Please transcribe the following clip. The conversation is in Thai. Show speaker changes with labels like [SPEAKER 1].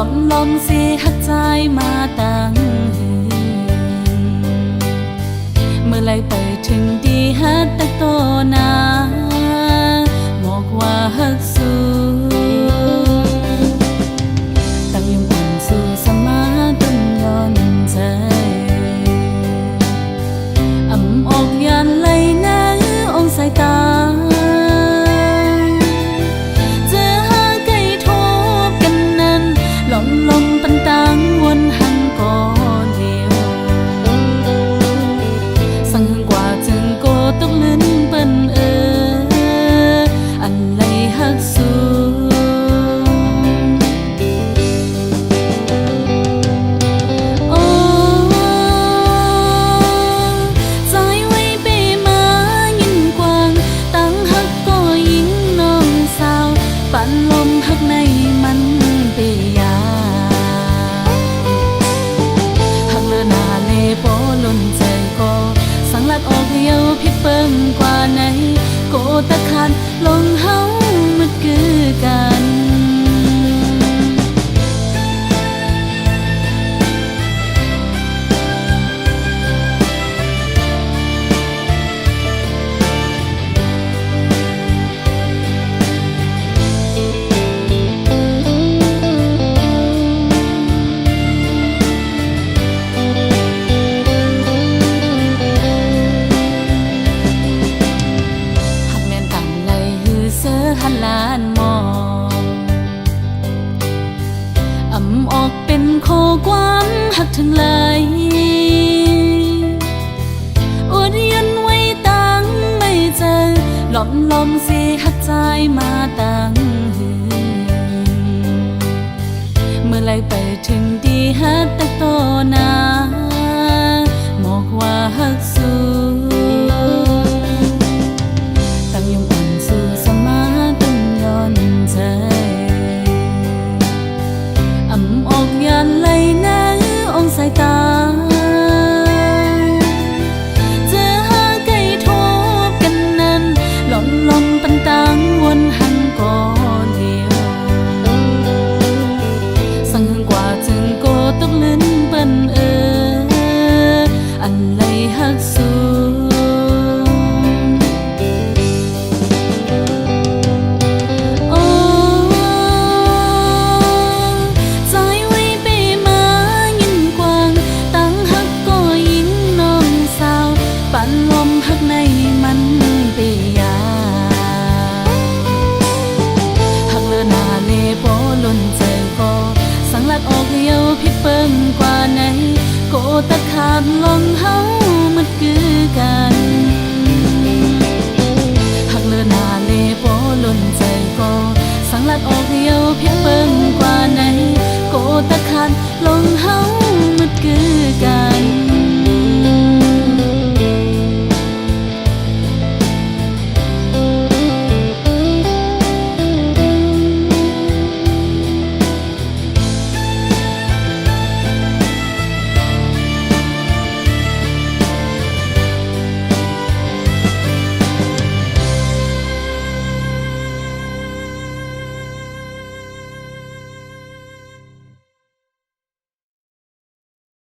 [SPEAKER 1] ล่อมลมสิหักใจมาตั้งเมื่อไรไปถึงดีฮักแต่โตนาบอกว่าฮักสู้ตั้งยังอ่อนสู่สมาต้นย้อนใจอ่ำออกยันเลยนะองสายตาเจอหาไก่ทบกันนั้นหล่อมลมปันตังวนหันก่อนเดียวสั่งหึงกว่าจึงโกตกลิ้นเปิ้นอันไรฮักสู้ลมหักในมันเปียหักเลือหน้าเลโปล้นใจก็สังลัดออกเหี่ยวพิษเปิ้งกว่าไหนโกตะคันลงเฮามืดคือกันหันลานมองอ่ำออกเป็นโคความหักถึงไหลอดยันไว้ตั้งไม่เจอหล่อมลมสิหักใจมาตั้งเมื่อไรไปถึงดีฮักแต่โตนาบอกว่าฮักสู้ตั้งยงอ่อนสู่สมาอ่ำออกยันเลยนะองสายตาเจอหาไก่ทบกันนั้นหล่อมลมปันตังวนหันก่อนเดียวสั่งหึงกว่าจึงโกตกลิ้นเปิ้นอันไรฮักสู้ลมหักในมันเปียหักเลือหน้าเลโปล้นใจก็สังลัดออกเหี่ยวพิษเปิ้งกว่าไหนโกตะขาดลงเฮามืดคือกันหักเลือหน้าเลโปล้นใจก็สังลัดออกเหี่ยวพิษเปิ้ง